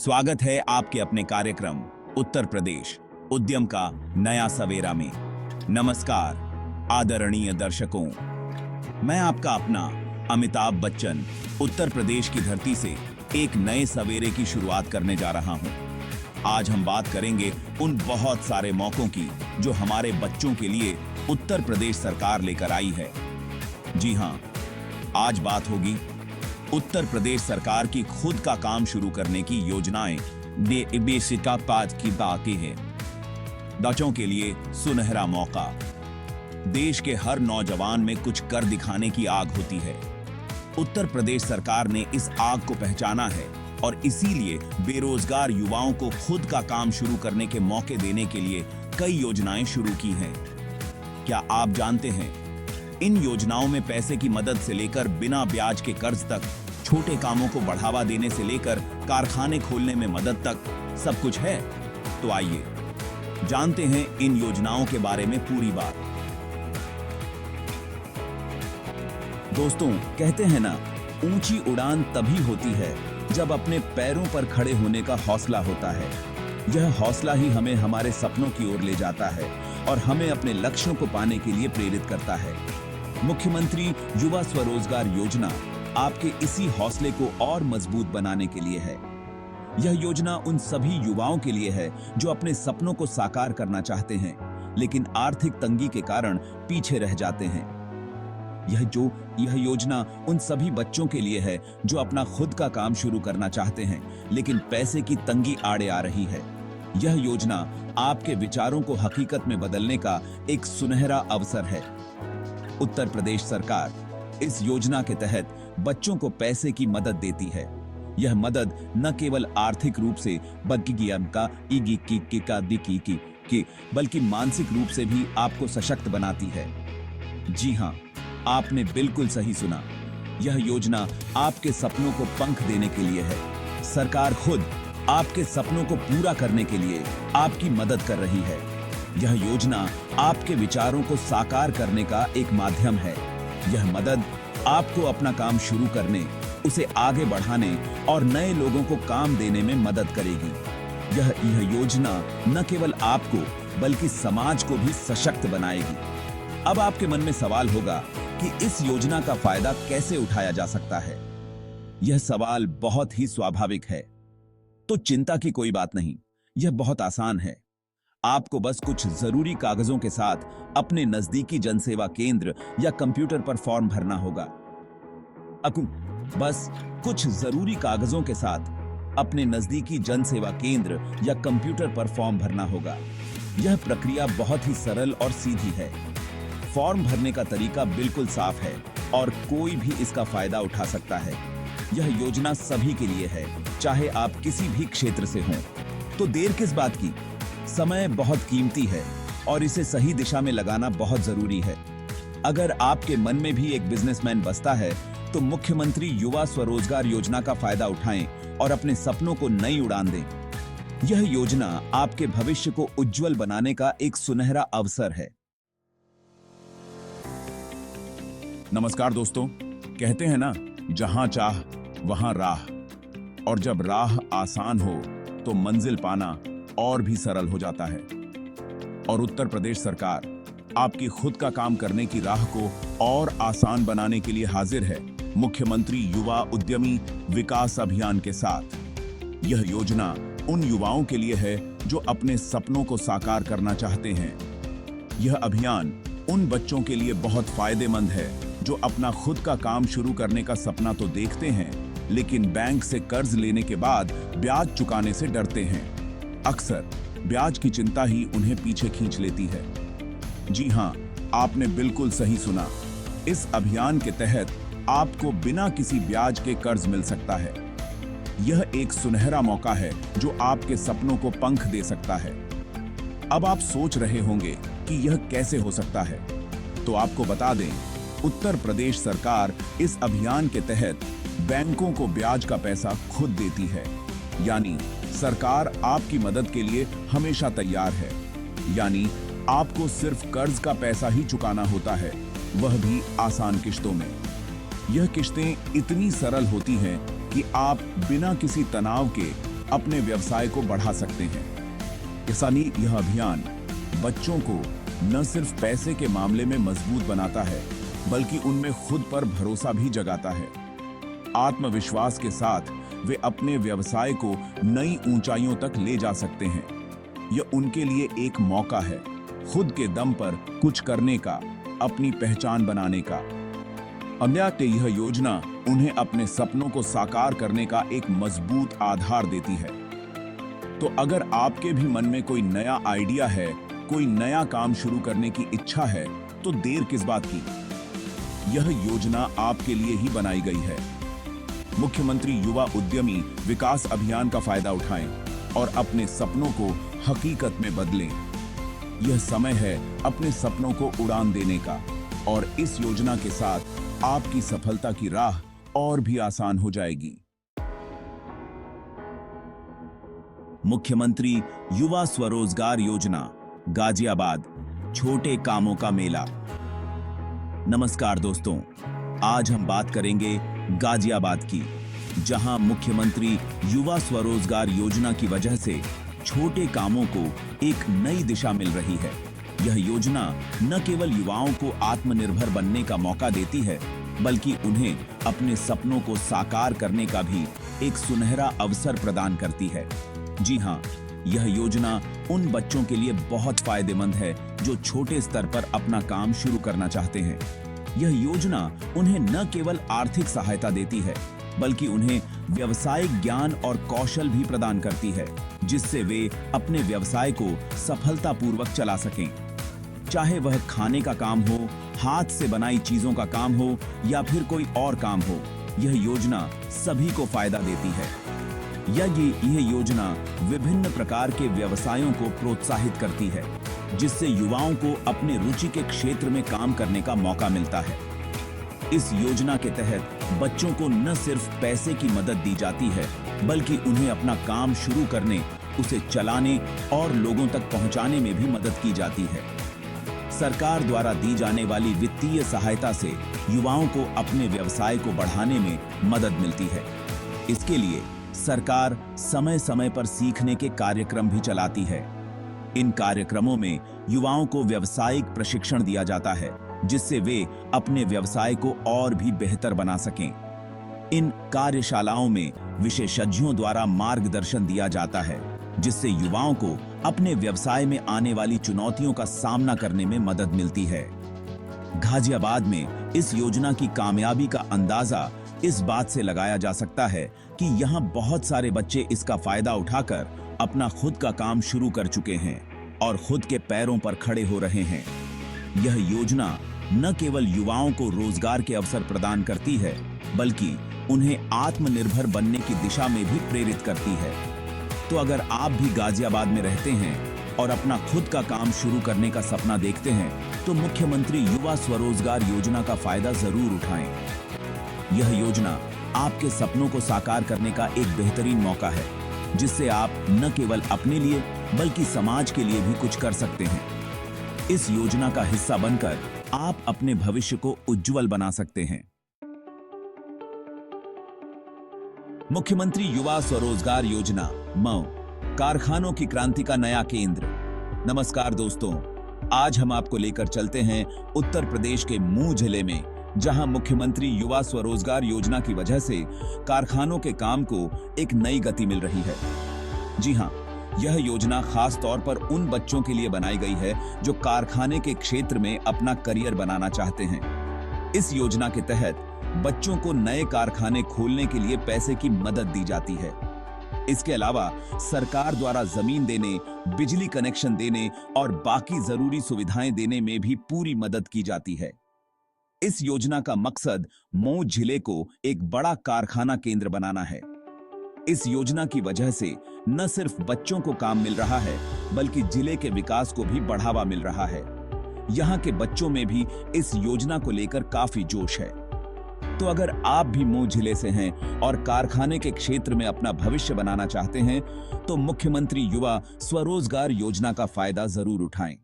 स्वागत है आपके अपने कार्यक्रम उत्तर प्रदेश उद्यम का नया सवेरा में। नमस्कार आदरणीय दर्शकों, मैं आपका अपना अमिताभ बच्चन उत्तर प्रदेश की धरती से एक नए सवेरे की शुरुआत करने जा रहा हूं। आज हम बात करेंगे उन बहुत सारे मौकों की जो हमारे बच्चों के लिए उत्तर प्रदेश सरकार लेकर आई है। जी हां, आज बात होगी उत्तर प्रदेश सरकार की खुद का काम शुरू करने की योजनाएं बेसिका पाद की बाकी है। बच्चों के लिए सुनहरा मौका। देश के हर नौजवान में कुछ कर दिखाने की आग होती है। उत्तर प्रदेश सरकार ने इस आग को पहचाना है और इसीलिए बेरोजगार युवाओं को खुद का काम शुरू करने के मौके देने के लिए कई योजनाएं शुरू की हैं। क्या आप जानते हैं, इन योजनाओं में पैसे की मदद से लेकर बिना ब्याज के कर्ज तक, छोटे कामों को बढ़ावा देने से लेकर कारखाने खोलने में मदद तक सब कुछ है। तो आइए जानते हैं इन योजनाओं के बारे में पूरी बात। दोस्तों, कहते हैं ना, ऊंची उड़ान तभी होती है जब अपने पैरों पर खड़े होने का हौसला होता है। यह हौसला ही हमें हमारे सपनों की ओर ले जाता है और हमें अपने लक्ष्यों को पाने के लिए प्रेरित करता है। मुख्यमंत्री युवा स्वरोजगार योजना आपके इसी हौसले को और मजबूत बनाने के लिए है। यह योजना उन सभी युवाओं के लिए है जो अपने सपनों को साकार करना चाहते हैं, लेकिन आर्थिक तंगी के कारण पीछे रह जाते हैं। यह योजना उन सभी बच्चों के लिए है जो अपना खुद का काम शुरू करना चाहते हैं, लेकिन पैसे की तंगी आड़े आ रही है। यह योजना आपके विचारों को हकीकत में बदलने का एक सुनहरा अवसर है। उत्तर प्रदेश सरकार इस योजना के तहत बच्चों को पैसे की मदद देती है। यह मदद न केवल आर्थिक रूप से बल्कि मानसिक रूप से भी आपको सशक्त बनाती है। जी हां, आपने बिल्कुल सही सुना। यह योजना आपके सपनों को पंख देने के लिए है। सरकार खुद आपके सपनों को पूरा करने के लिए आपकी मदद कर रही है। यह योजना आपके विचारों को साकार करने का एक माध्यम है। यह मदद आपको अपना काम शुरू करने, उसे आगे बढ़ाने और नए लोगों को काम देने में मदद करेगी। यह योजना न केवल आपको बल्कि समाज को भी सशक्त बनाएगी। अब आपके मन में सवाल होगा कि इस योजना का फायदा कैसे उठाया जा सकता है। यह सवाल बहुत ही स्वाभाविक है। तो चिंता की कोई बात नहीं, यह बहुत आसान है। आपको बस कुछ जरूरी कागजों के साथ अपने नजदीकी जनसेवा केंद्र या कंप्यूटर पर फॉर्म भरना होगा। बस कुछ जरूरी कागजों के साथ अपने नजदीकी जनसेवा केंद्र या कंप्यूटर पर फॉर्म भरना होगा। यह प्रक्रिया बहुत ही सरल और सीधी है। फॉर्म भरने का तरीका बिल्कुल साफ है और कोई भी इसका फायदा उठा सकता है। यह योजना सभी के लिए है, चाहे आप किसी भी क्षेत्र से हों। तो देर किस बात की? समय बहुत कीमती है और इसे सही दिशा में लगाना बहुत जरूरी है। अगर आपके मन में भी एक बिजनेसमैन बसता है तो मुख्यमंत्री युवा स्वरोजगार योजना का फायदा उठाएं और अपने सपनों को नई उड़ान दें। यह योजना आपके भविष्य को उज्जवल बनाने का एक सुनहरा अवसर है। नमस्कार दोस्तों, कहते हैं ना, जहां चाह वहां राह, और जब राह आसान हो तो मंजिल पाना और भी सरल हो जाता है। और उत्तर प्रदेश सरकार आपकी खुद का काम करने की राह को और आसान बनाने के लिए हाजिर है मुख्यमंत्री युवा उद्यमी विकास अभियान के साथ। यह योजना उन युवाओं के लिए है जो अपने सपनों को साकार करना चाहते हैं। यह अभियान उन बच्चों के लिए बहुत फायदेमंद है जो अपना खुद का काम शुरू करने का सपना तो देखते हैं, लेकिन बैंक से कर्ज लेने के बाद ब्याज चुकाने से डरते हैं। अक्सर ब्याज की चिंता ही उन्हें पीछे खींच लेती है। जी हां, आपने बिल्कुल सही सुना। इस अभियान के तहत आपको बिना किसी ब्याज के कर्ज मिल सकता है। यह एक सुनहरा मौका है जो आपके सपनों को पंख दे सकता है। अब आप सोच रहे होंगे कि यह कैसे हो सकता है, तो आपको बता दें, उत्तर प्रदेश सरकार इस अभियान के तहत बैंकों को ब्याज का पैसा खुद देती है। यानी सरकार आपकी मदद के लिए हमेशा तैयार है। यानी आपको सिर्फ कर्ज का पैसा ही चुकाना होता है, वह भी आसान किश्तों में। यह किश्तें इतनी सरल होती हैं कि आप बिना किसी तनाव के अपने व्यवसाय को बढ़ा सकते हैं। किसानी यह अभियान बच्चों को न सिर्फ पैसे के मामले में मजबूत बनाता है, बल्कि उनमें खुद पर भरोसा भी जगाता है। आत्मविश्वास के साथ वे अपने व्यवसाय को नई ऊंचाइयों तक ले जा सकते हैं। यह उनके लिए एक मौका है खुद के दम पर कुछ करने का, अपनी पहचान बनाने का। अन्यथा यह योजना उन्हें अपने सपनों को साकार करने का एक मजबूत आधार देती है। तो अगर आपके भी मन में कोई नया आइडिया है, कोई नया काम शुरू करने की इच्छा है, तो देर किस बात की। यह योजना आपके लिए ही बनाई गई है। मुख्यमंत्री युवा उद्यमी विकास अभियान का फायदा उठाएं और अपने सपनों को हकीकत में बदलें। यह समय है अपने सपनों को उड़ान देने का, और इस योजना के साथ आपकी सफलता की राह और भी आसान हो जाएगी। मुख्यमंत्री युवा स्वरोजगार योजना, गाजियाबाद, छोटे कामों का मेला। नमस्कार दोस्तों, आज हम बात करेंगे गाजियाबाद की, जहां मुख्यमंत्री युवा स्वरोजगार योजना की वजह से छोटे कामों को एक नई दिशा मिल रही है। यह योजना न केवल युवाओं को आत्मनिर्भर बनने का मौका देती है, बल्कि उन्हें अपने सपनों को साकार करने का भी एक सुनहरा अवसर प्रदान करती है। जी हाँ, यह योजना उन बच्चों के लिए बहुत फायदेमंद है जो छोटे स्तर पर अपना काम शुरू करना चाहते हैं। यह योजना उन्हें न केवल आर्थिक सहायता देती है, बल्कि उन्हें व्यावसायिक ज्ञान और कौशल भी प्रदान करती है, जिससे वे अपने व्यवसाय को सफलतापूर्वक चला सकें। चाहे वह खाने का काम हो, हाथ से बनाई चीजों का काम हो, या फिर कोई और काम हो, यह योजना सभी को फायदा देती है। यह योजना विभिन्न प्रकार के व्यवसायों को प्रोत्साहित करती है, जिससे युवाओं को अपने रुचि के क्षेत्र में काम करने का मौका मिलता है। इस योजना के तहत बच्चों को न सिर्फ पैसे की मदद दी जाती है, बल्कि उन्हें अपना काम शुरू करने, उसे चलाने और लोगों तक पहुंचाने में भी मदद की जाती है। सरकार द्वारा दी जाने वाली वित्तीय सहायता से युवाओं को अपने व्यवसाय को बढ़ाने में मदद मिलती है। इसके लिए सरकार समय समय पर सीखने के कार्यक्रम भी चलाती है। इन कार्यक्रमों में युवाओं को व्यावसायिक प्रशिक्षण दिया जाता है, जिससे वे अपने व्यवसाय को और भी बेहतर बना सकें। इन कार्यशालाओं में विशेषज्ञों द्वारा मार्गदर्शन दिया जाता है, जिससे युवाओं को अपने व्यवसाय में आने वाली चुनौतियों का सामना करने में मदद मिलती है। गाजियाबाद में इस योजना की कामयाबी का अंदाजा इस बात से लगाया जा सकता है कि यहाँ बहुत सारे बच्चे इसका फायदा उठाकर अपना खुद का काम शुरू कर चुके हैं और खुद के पैरों पर खड़े हो रहे हैं। यह योजना न केवल युवाओं को रोजगार के अवसर प्रदान करती है, बल्कि उन्हें आत्मनिर्भर बनने की दिशा में भी प्रेरित करती है। तो अगर आप भी गाजियाबाद में रहते हैं और अपना खुद का काम शुरू करने का सपना देखते हैं, तो मुख्यमंत्री युवा स्वरोजगार योजना का फायदा जरूर उठाएं। यह योजना आपके सपनों को साकार करने का एक बेहतरीन मौका है, जिससे आप न केवल अपने लिए बल्कि समाज के लिए भी कुछ कर सकते हैं। इस योजना का हिस्सा बनकर आप अपने भविष्य को उज्जवल बना सकते हैं। मुख्यमंत्री युवा स्वरोजगार योजना, मऊ, कारखानों की क्रांति का नया केंद्र। नमस्कार दोस्तों, आज हम आपको लेकर चलते हैं उत्तर प्रदेश के मऊ जिले में, जहां मुख्यमंत्री युवा स्वरोजगार योजना की वजह से कारखानों के काम को एक नई गति मिल रही है। जी हां, यह योजना खास तौर पर उन बच्चों के लिए बनाई गई है जो कारखाने के क्षेत्र में अपना करियर बनाना चाहते हैं। इस योजना के तहत बच्चों को नए कारखाने खोलने के लिए पैसे की मदद दी जाती है। इसके अलावा सरकार द्वारा जमीन देने, बिजली कनेक्शन देने और बाकी जरूरी सुविधाएं देने में भी पूरी मदद की जाती है। इस योजना का मकसद मऊ जिले को एक बड़ा कारखाना केंद्र बनाना है। इस योजना की वजह से न सिर्फ बच्चों को काम मिल रहा है, बल्कि जिले के विकास को भी बढ़ावा मिल रहा है। यहाँ के बच्चों में भी इस योजना को लेकर काफी जोश है। तो अगर आप भी मऊ जिले से हैं और कारखाने के क्षेत्र में अपना भविष्य बनाना चाहते हैं, तो मुख्यमंत्री युवा स्वरोजगार योजना का फायदा जरूर उठाएं।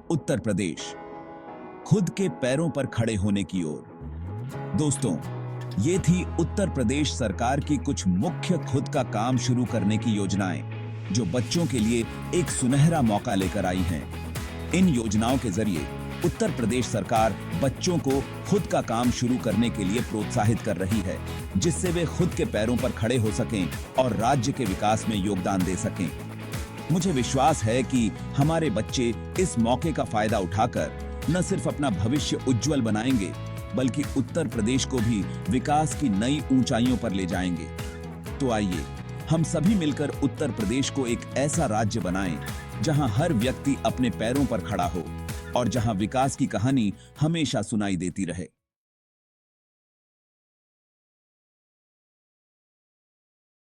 उत्तर प्रदेश, खुद के पैरों पर खड़े होने की ओर। दोस्तों, ये थी उत्तर प्रदेश सरकार की कुछ मुख्य खुद का काम शुरू करने की योजनाएं जो बच्चों के लिए एक सुनहरा मौका लेकर आई हैं। इन योजनाओं के जरिए उत्तर प्रदेश सरकार बच्चों को खुद का काम शुरू करने के लिए प्रोत्साहित कर रही है, जिससे वे खुद के पैरों पर खड़े हो सकें और राज्य के विकास में योगदान दे सकें। मुझे विश्वास है कि हमारे बच्चे इस मौके का फायदा उठाकर न सिर्फ अपना भविष्य उज्जवल बनाएंगे, बल्कि उत्तर प्रदेश को भी विकास की नई ऊंचाइयों पर ले जाएंगे। तो आइए हम सभी मिलकर उत्तर प्रदेश को एक ऐसा राज्य बनाएं जहां हर व्यक्ति अपने पैरों पर खड़ा हो और जहां विकास की कहानी हमेशा सुनाई देती रहे।